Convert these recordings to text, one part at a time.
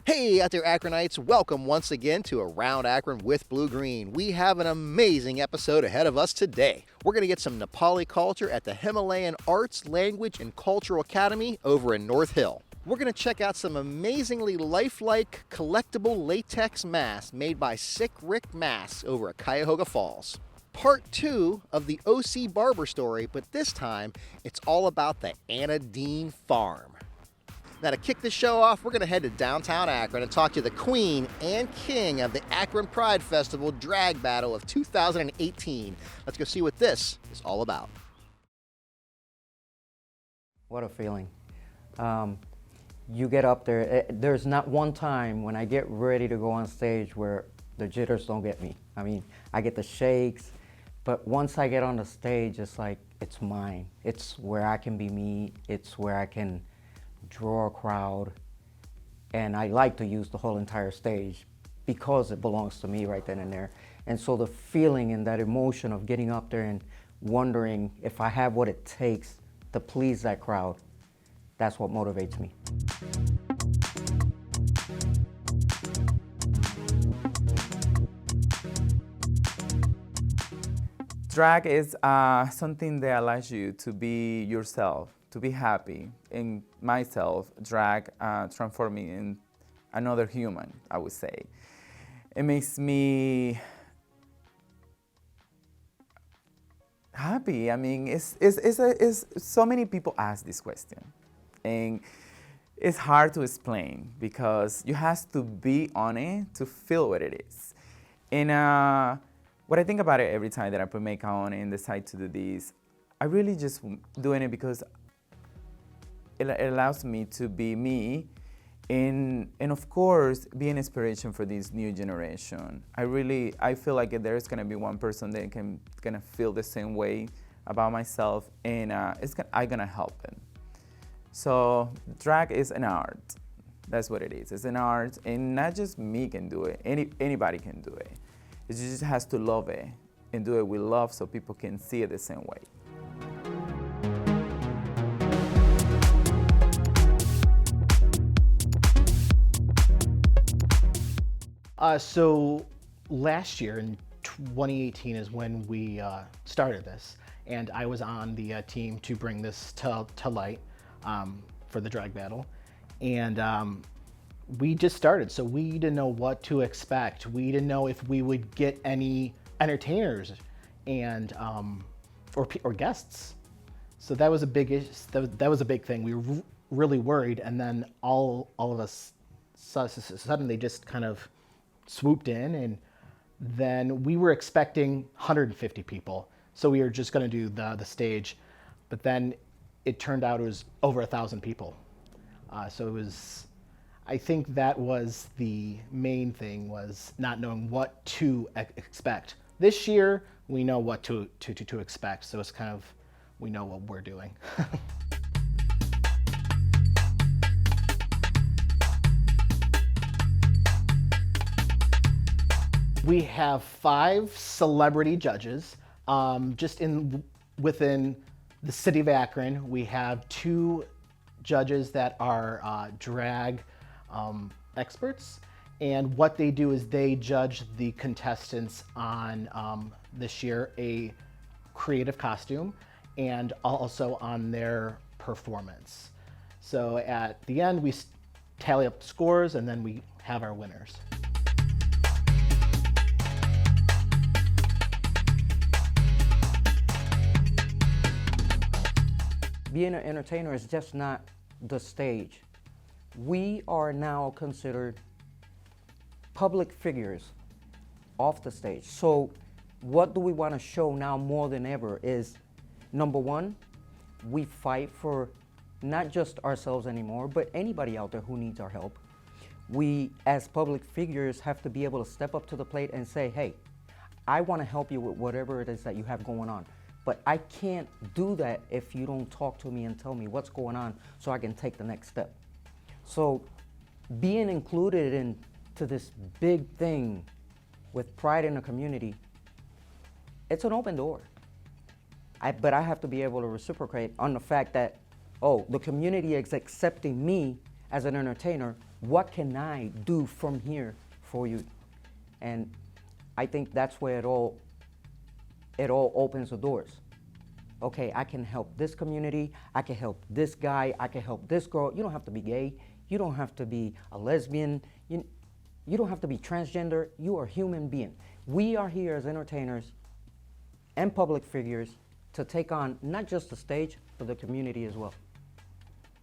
Hey out there Akronites, welcome once again to Around Akron with Blue Green. We have an amazing episode ahead of us today. We're going to get some Nepali culture at the Himalayan Arts, Language and Cultural Academy over in North Hill. We're going to check out some amazingly lifelike collectible latex masks made by SikRik Masks over at Cuyahoga Falls. Part 2 of the Ossie Barber story, but this time it's all about the Anna Dean Farm. Now to kick this show off, we're going to head to downtown Akron and talk to the queen and king of the Akron Pride Festival drag battle of 2018. Let's go see what this is all about. What a feeling. You get up there, there's not one time when I get ready to go on stage where the jitters don't get me. I mean, I get the shakes, but once I get on the stage, it's like, it's mine. It's where I can be me. It's where I can draw a crowd, and I like to use the whole entire stage because it belongs to me right then and there. And so the feeling and that emotion of getting up there and wondering if I have what it takes to please that crowd, that's what motivates me. Drag is something that allows you to be yourself, to be happy. In myself, drag transformed me in another human, I would say. It makes me happy. I mean, it's so many people ask this question, and it's hard to explain because you have to be on it to feel what it is. And what I think about it every time that I put makeup on and decide to do this, I really just doing it because it allows me to be me and of course be an inspiration for this new generation. I feel like there's gonna be one person that gonna feel the same way about myself, and I'm gonna help them. So drag is an art. That's what it is. It's an art, and not just me can do it. Anybody can do it. It just has to love it and do it with love so people can see it the same way. So last year in 2018 is when we started this, and I was on the team to bring this to light for the drag battle. And we just started, so we didn't know what to expect. We didn't know if we would get any entertainers and or guests. So that was a big that was a big thing. We were really worried, and then all of us suddenly just kind of swooped in, and then we were expecting 150 people. So we were just going to do the stage, but then it turned out it was over 1,000 people. So it was, I think that was the main thing, was not knowing what to expect. This year, we know what to expect. So it's kind of, we know what we're doing. We have 5 celebrity judges. Just within the city of Akron, we have 2 judges that are drag experts. And what they do is they judge the contestants on, this year, a creative costume and also on their performance. So at the end, we tally up the scores, and then we have our winners. Being an entertainer is just not the stage. We are now considered public figures off the stage. So what do we want to show now more than ever is, number one, we fight for not just ourselves anymore, but anybody out there who needs our help. We, as public figures, have to be able to step up to the plate and say, hey, I want to help you with whatever it is that you have going on. But I can't do that if you don't talk to me and tell me what's going on so I can take the next step. So being included into this big thing with pride in the community, it's an open door. But I have to be able to reciprocate on the fact that, oh, the community is accepting me as an entertainer, what can I do from here for you? And I think that's where it all opens the doors. Okay, I can help this community, I can help this guy, I can help this girl. You don't have to be gay, you don't have to be a lesbian, you don't have to be transgender, you are a human being. We are here as entertainers and public figures to take on not just the stage, but the community as well.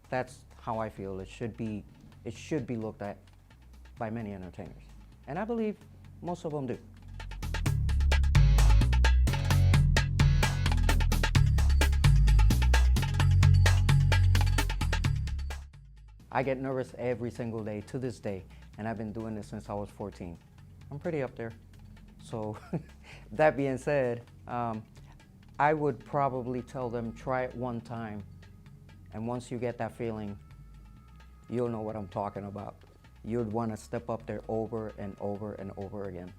That's how I feel it should be looked at by many entertainers. And I believe most of them do. I get nervous every single day to this day, and I've been doing this since I was 14. I'm pretty up there. So that being said, I would probably tell them, try it one time, and once you get that feeling, you'll know what I'm talking about. You'd want to step up there over and over and over again.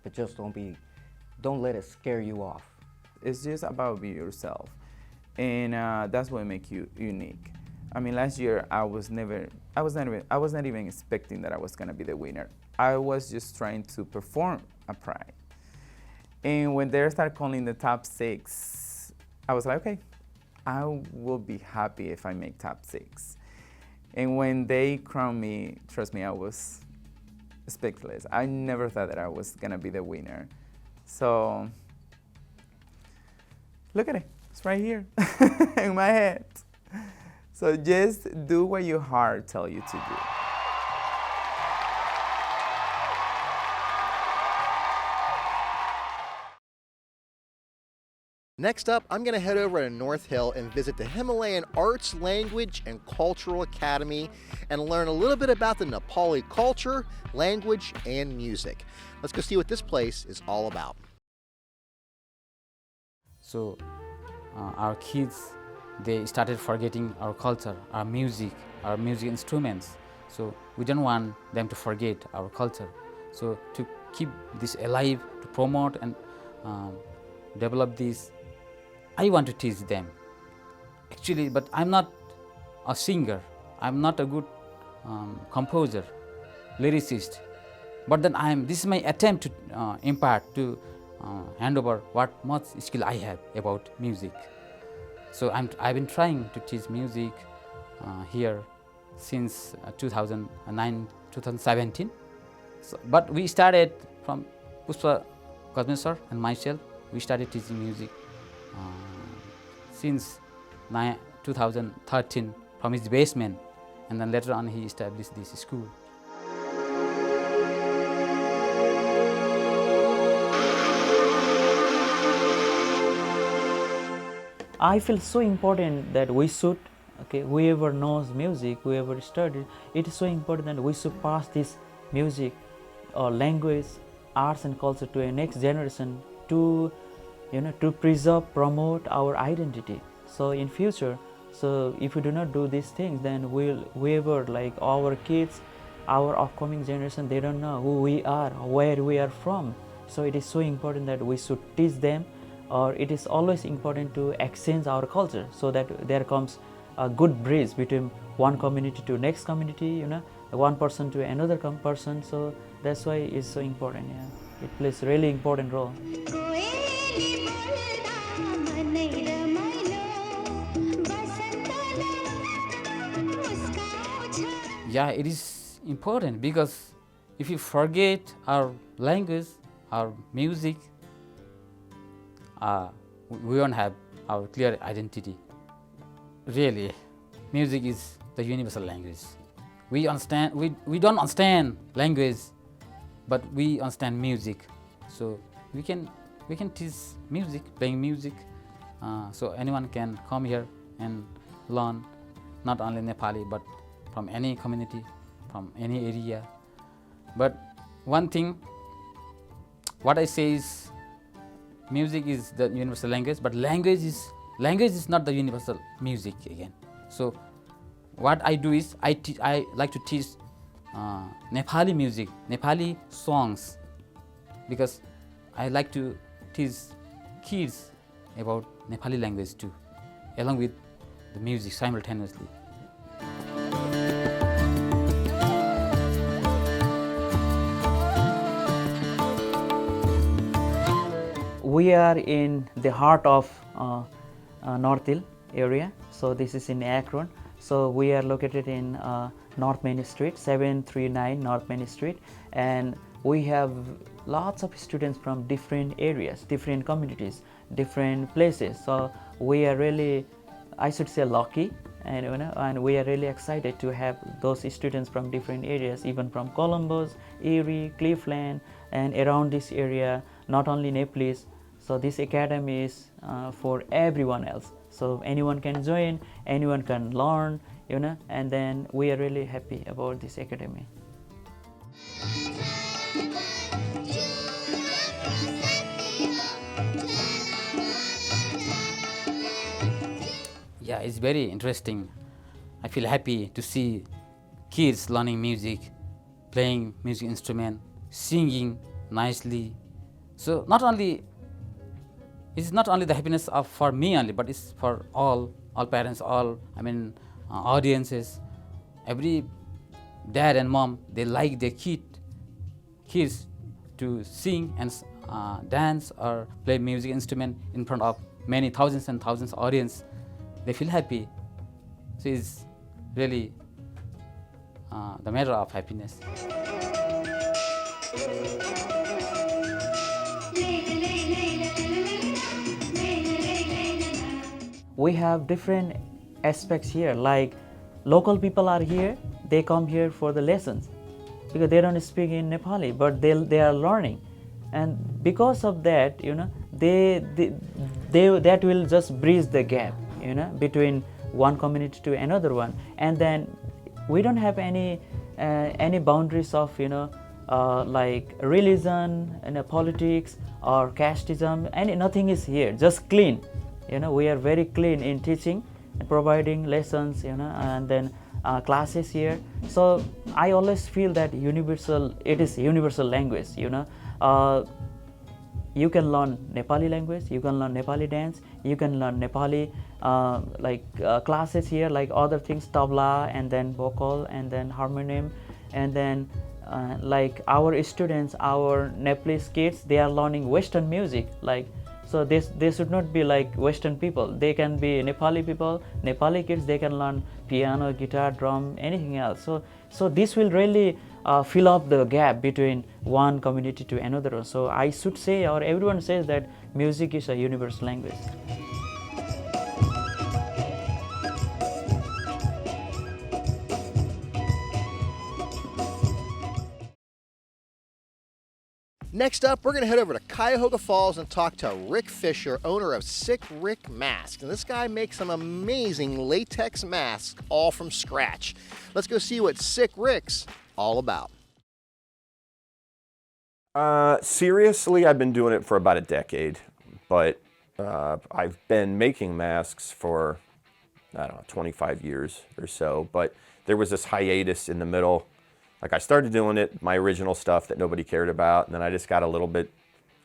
But just don't let it scare you off. It's just about be yourself, and that's what makes you unique. I mean, last year I was not even expecting that I was gonna be the winner. I was just trying to perform a Pride, and when they started calling the top 6, I was like, okay, I will be happy if I make top 6. And when they crowned me, trust me, I was speechless. I never thought that I was gonna be the winner. So look at it, it's right here in my head. So just do what your heart tells you to do. Next up, I'm going to head over to North Hill and visit the Himalayan Arts, Language, and Cultural Academy and learn a little bit about the Nepali culture, language, and music. Let's go see what this place is all about. So our kids, they started forgetting our culture, our music instruments. So we don't want them to forget our culture. So to keep this alive, to promote and develop this, I want to teach them. Actually, but I'm not a singer. I'm not a good composer, lyricist. But then this is my attempt to impart, to hand over what much skill I have about music. So I've been trying to teach music here since 2009, 2017. So, but we started from Puspa Kazmeswar and myself. We started teaching music since 2013 from his basement, and then later on he established this school. I feel so important that we should, okay, whoever knows music, whoever studied, it is so important that we should pass this music or language, arts and culture to a next generation to, to preserve, promote our identity. So in future, so if we do not do these things, then whoever, like our kids, our upcoming generation, they don't know who we are, where we are from. So it is so important that we should teach them, or it is always important to exchange our culture so that there comes a good bridge between one community to next community, one person to another person. So that's why it's so important. Yeah, it plays a really important role. Yeah, it is important because if you forget our language, our music, we won't have our clear identity. Really, music is the universal language. We don't understand language, but we understand music. So we can teach music, playing music. So anyone can come here and learn not only Nepali but from any community, from any area. But one thing, what I say is, music is the universal language, but language is not the universal music again. So what I do is I like to teach Nepali music, Nepali songs, because I like to teach kids about Nepali language too, along with the music simultaneously. we are in the heart of North Hill area. So this is in Akron. So we are located in North Main Street, 739 North Main Street, and we have lots of students from different areas, different communities, different places. So we are really, I should say, lucky, and and we are really excited to have those students from different areas, even from Columbus, Erie, Cleveland, and around this area, not only Nepalese. So this academy is for everyone else. So anyone can join, anyone can learn, and then we are really happy about this academy. Yeah, it's very interesting. I feel happy to see kids learning music, playing music instrument, singing nicely. So it's not only the happiness of for me only, but it's for all parents, audiences. Every dad and mom, they like their kids to sing and dance or play music instrument in front of many thousands and thousands of audience. They feel happy. So it's really the matter of happiness. We have different aspects here, like local people are here, they come here for the lessons because they don't speak in Nepali, but they are learning, and because of that, they that will just bridge the gap, between one community to another one, and then we don't have any boundaries of like religion and politics or casteism, and nothing is here, just clean. We are very clean in teaching and providing lessons, and then classes here. So I always feel that it is universal language. You can learn Nepali language, you can learn Nepali dance, you can learn Nepali classes here, like other things, tabla, and then vocal, and then harmonium, and then like our students, our Nepalese kids, they are learning Western music, so they should not be like Western people. They can be Nepali people, Nepali kids, they can learn piano, guitar, drum, anything else. So this will really fill up the gap between one community to another. So I should say, or everyone says, that music is a universal language. Next up, we're going to head over to Cuyahoga Falls and talk to Rick Fisher, owner of SikRik Masks. And this guy makes some amazing latex masks all from scratch. Let's go see what SikRik's all about. Seriously, I've been doing it for about a decade, but I've been making masks for, 25 years or so. But there was this hiatus in the middle. Like, I started doing it, my original stuff that nobody cared about, and then I just got a little bit,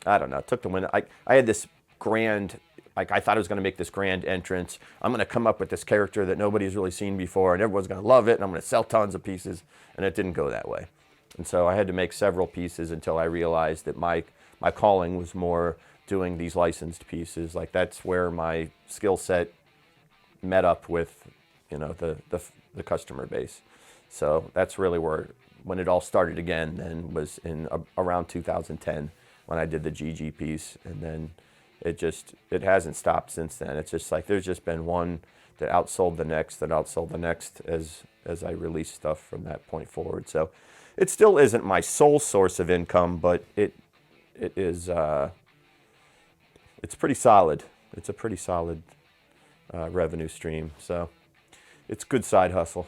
it took the wind. I had this grand, I thought I was going to make this grand entrance. I'm going to come up with this character that nobody's really seen before, and everyone's going to love it, and I'm going to sell tons of pieces, and it didn't go that way. And so I had to make several pieces until I realized that my calling was more doing these licensed pieces. Like, that's where my skill set met up with, the customer base. So that's really when it all started again, then was in around 2010 when I did the GG piece, and then it hasn't stopped since then. It's just like there's just been one that outsold the next, as I release stuff from that point forward. So it still isn't my sole source of income, but it is it's pretty solid. It's a pretty solid revenue stream. So it's good side hustle.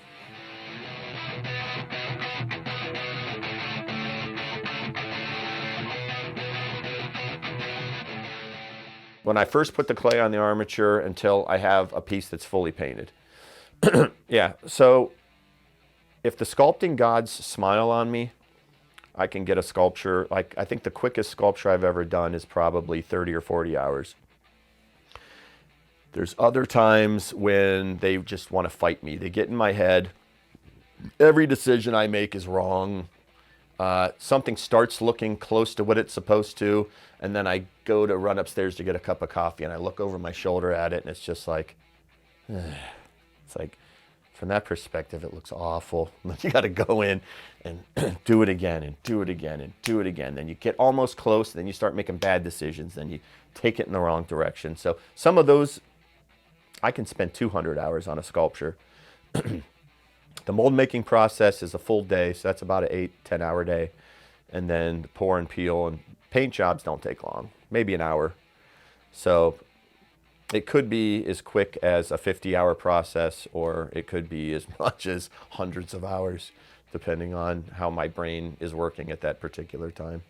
When I first put the clay on the armature until I have a piece that's fully painted. Yeah, so if the sculpting gods smile on me, I can get a sculpture. Like, I think the quickest sculpture I've ever done is probably 30 or 40 hours. There's other times when they just want to fight me. They get in my head. Every decision I make is wrong. something starts looking close to what it's supposed to, and then I go to run upstairs to get a cup of coffee, and I look over my shoulder at it, and it's just like, it's like, from that perspective, it looks awful. And then you got to go in and do it again, and do it again, and do it again. Then you get almost close, and then you start making bad decisions, then you take it in the wrong direction. So some of those, I can spend 200 hours on a sculpture. The mold making process is a full day, so that's about an 8-10 hour day. And then the pour and peel and paint jobs don't take long, maybe an hour. So it could be as quick as a 50-hour process, or it could be as much as hundreds of hours, depending on how my brain is working at that particular time.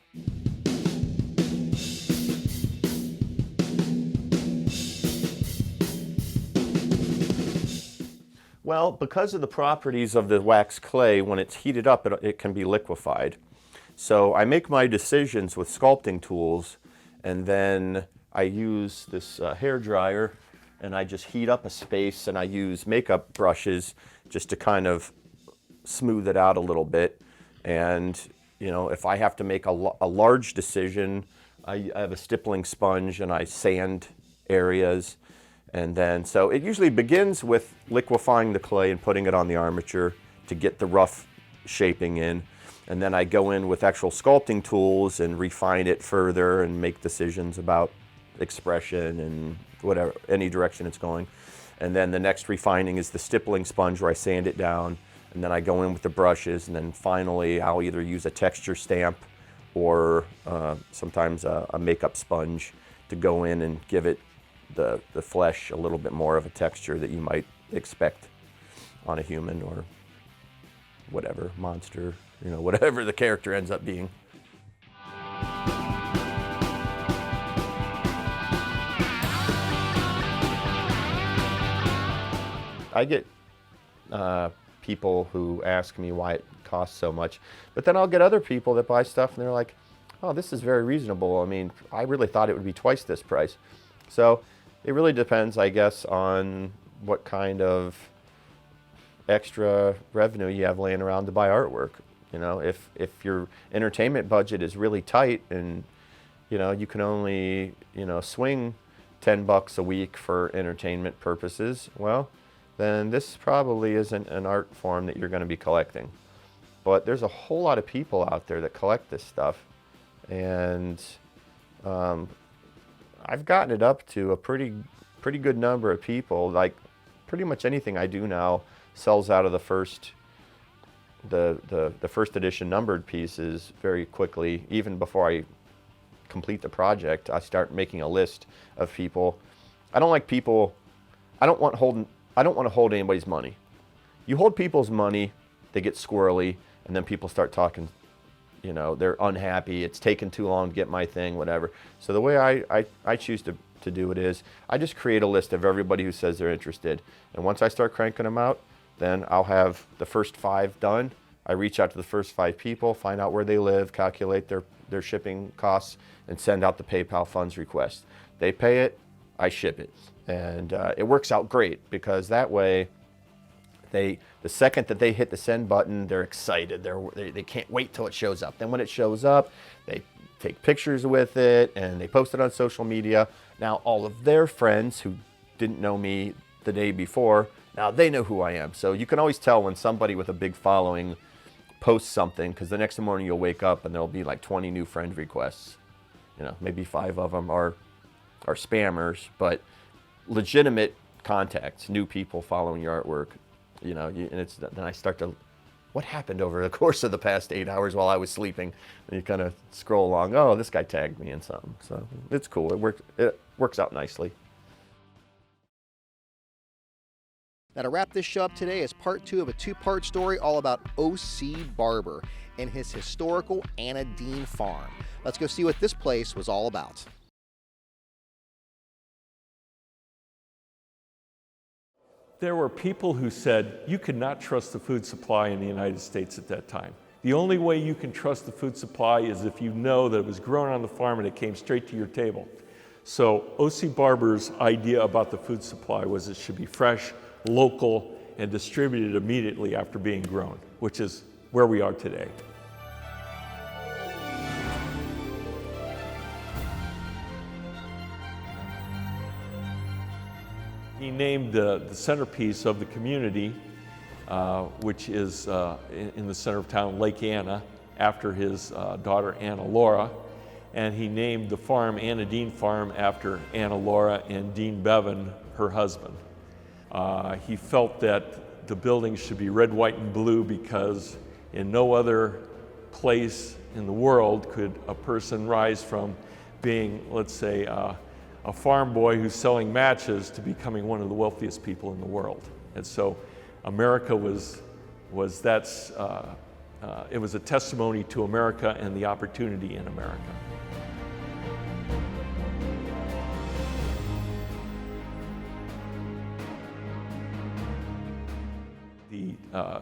Well, because of the properties of the wax clay, when it's heated up, it can be liquefied. So I make my decisions with sculpting tools, and then I use this hair dryer, and I just heat up a space, and I use makeup brushes just to kind of smooth it out a little bit. And you know, if I have to make a large decision, I have a stippling sponge and I sand areas. And then, so it usually begins with liquefying the clay and putting it on the armature to get the rough shaping in. And then I go in with actual sculpting tools and refine it further and make decisions about expression and whatever, any direction it's going. And then the next refining is the stippling sponge, where I sand it down, and then I go in with the brushes, and then finally I'll either use a texture stamp or sometimes a makeup sponge to go in and give it the flesh a little bit more of a texture that you might expect on a human or whatever, monster, you know, whatever the character ends up being. I get people who ask me why it costs so much, but then I'll get other people that buy stuff and they're like, oh, this is very reasonable. I mean, I really thought it would be twice this price. So it really depends, I guess, on what kind of extra revenue you have laying around to buy artwork. You know, if your entertainment budget is really tight and, you know, you can only, you know, swing $10 a week for entertainment purposes, well, then this probably isn't an art form that you're going to be collecting. But there's a whole lot of people out there that collect this stuff, and I've gotten it up to a pretty good number of people. Like pretty much anything I do now sells out of the first edition numbered pieces very quickly. Even before I complete the project, I start making a list of people. I don't want to hold anybody's money. You hold people's money, they get squirrely, and then people start talking, you know, they're unhappy, it's taken too long to get my thing, whatever. So the way I choose to do it is, I just create a list of everybody who says they're interested. And once I start cranking them out, then I'll have the first 5 done. I reach out to the first 5 people, find out where they live, calculate their shipping costs, and send out the PayPal funds request. They pay it, I ship it. And it works out great, because that way, the second that they hit the send button, they're excited. They can't wait till it shows up. Then when it shows up, they take pictures with it and they post it on social media. Now all of their friends who didn't know me the day before, now they know who I am. So you can always tell when somebody with a big following posts something, because the next morning you'll wake up and there'll be like 20 new friend requests. You know, maybe 5 of them are spammers, but legitimate contacts, new people following your artwork. You know, and then I start to, what happened over the course of the past 8 hours while I was sleeping? And you kind of scroll along. Oh, this guy tagged me in something. So it's cool. It works out nicely. Now, to wrap this show up today is part 2 of a 2-part story all about Ossie Barber and his historical Anna Dean farm. Let's go see what this place was all about. There were people who said you could not trust the food supply in the United States at that time. The only way you can trust the food supply is if you know that it was grown on the farm and it came straight to your table. So Ossie Barber's idea about the food supply was it should be fresh, local, and distributed immediately after being grown, which is where we are today. He named the centerpiece of the community, which is in the center of town, Lake Anna, after his daughter Anna Laura. And he named the farm Anna Dean Farm after Anna Laura and Dean Bevan, her husband. He felt that the buildings should be red, white, and blue because in no other place in the world could a person rise from being, let's say, a farm boy who's selling matches to becoming one of the wealthiest people in the world. And so America it was a testimony to America and the opportunity in America. The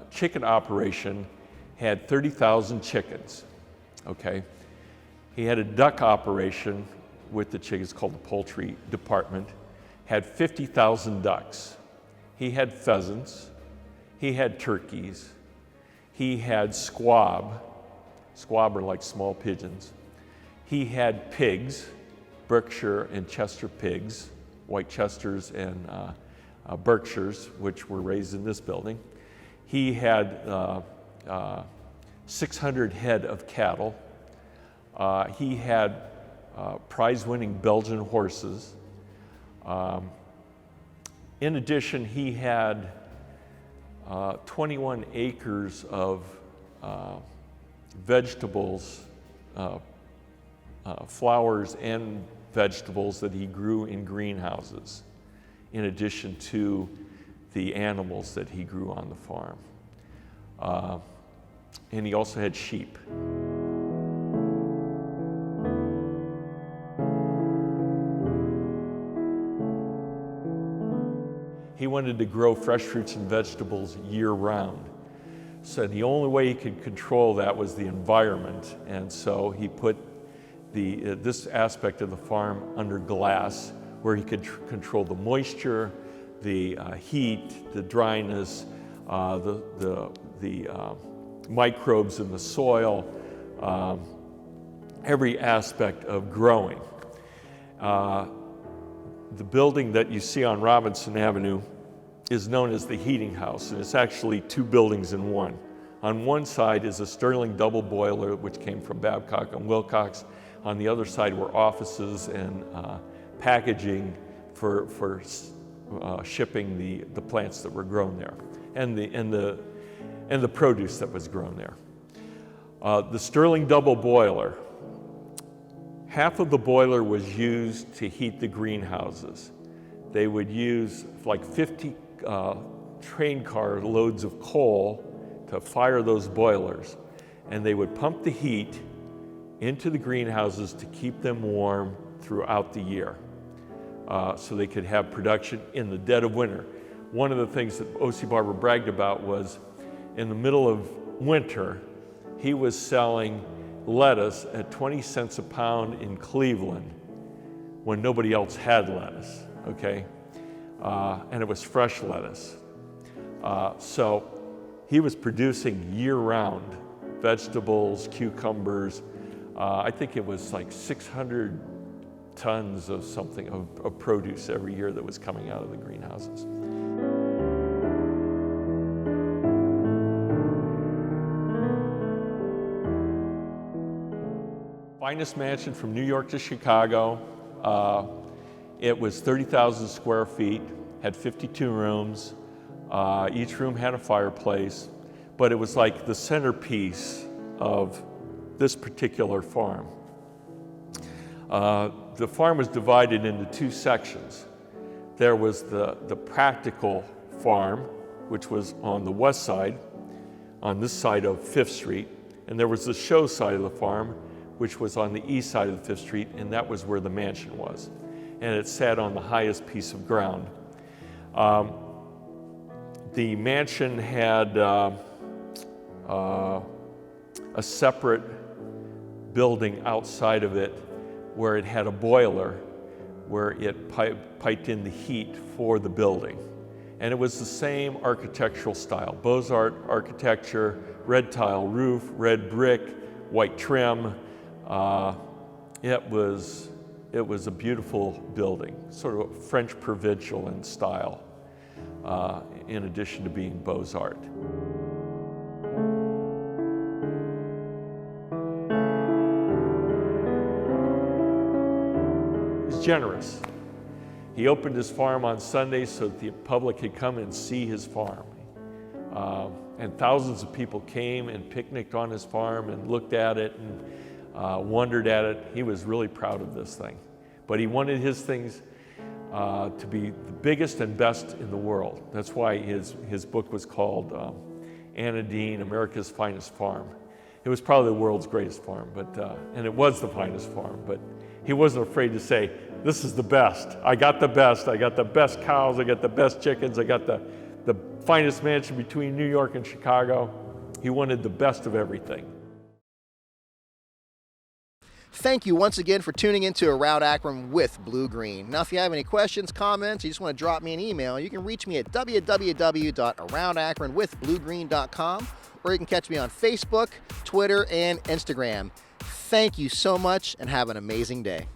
chicken operation had 30,000 chickens, okay? He had a duck operation with the chickens called the poultry department, had 50,000 ducks. He had pheasants, he had turkeys, he had squab are like small pigeons. He had pigs, Berkshire and Chester pigs, white Chesters and Berkshires, which were raised in this building. He had 600 head of cattle. He had prize-winning Belgian horses. In addition, he had 21 acres of vegetables, flowers and vegetables that he grew in greenhouses, in addition to the animals that he grew on the farm. And he also had sheep. He wanted to grow fresh fruits and vegetables year-round. So the only way he could control that was the environment. And so he put this aspect of the farm under glass, where he could control the moisture, the heat, the dryness, the microbes in the soil, every aspect of growing. The building that you see on Robinson Avenue is known as the heating house, and it's actually two buildings in one. On one side is a Stirling double boiler, which came from Babcock and Wilcox. On the other side were offices and packaging for shipping the plants that were grown there, and the produce that was grown there. The Stirling double boiler, half of the boiler was used to heat the greenhouses. They would use like 50 train car loads of coal to fire those boilers, and they would pump the heat into the greenhouses to keep them warm throughout the year, so they could have production in the dead of winter. One of the things that Ossie Barber bragged about was in the middle of winter, he was selling lettuce at 20 cents a pound in Cleveland when nobody else had lettuce, okay? And it was fresh lettuce. So he was producing year-round vegetables, cucumbers. I think it was like 600 tons of something of produce every year that was coming out of the greenhouses. Finest mansion from New York to Chicago. It was 30,000 square feet, had 52 rooms. Each room had a fireplace, but it was like the centerpiece of this particular farm. The farm was divided into two sections. There was the practical farm, which was on the west side, on this side of 5th Street, and there was the show side of the farm, which was on the east side of 5th Street, and that was where the mansion was. And it sat on the highest piece of ground. The mansion had a separate building outside of it where it had a boiler where it piped in the heat for the building. And it was the same architectural style, Beaux-Arts architecture, red tile roof, red brick, white trim. It was it was a beautiful building, sort of French provincial in style, in addition to being Beaux-Arts. He's generous. He opened his farm on Sundays so that the public could come and see his farm. And thousands of people came and picnicked on his farm and looked at it and wondered at it. He was really proud of this thing. But he wanted his things to be the biggest and best in the world. That's why his book was called Anna Dean, America's Finest Farm. It was probably the world's greatest farm, and it was the finest farm, but he wasn't afraid to say, this is the best. I got the best. I got the best cows. I got the best chickens. I got the finest mansion between New York and Chicago. He wanted the best of everything. Thank you once again for tuning into Around Akron with Blue Green. Now, if you have any questions, comments, you just want to drop me an email, you can reach me at www.aroundakronwithbluegreen.com, or you can catch me on Facebook, Twitter, and Instagram. Thank you so much, and have an amazing day.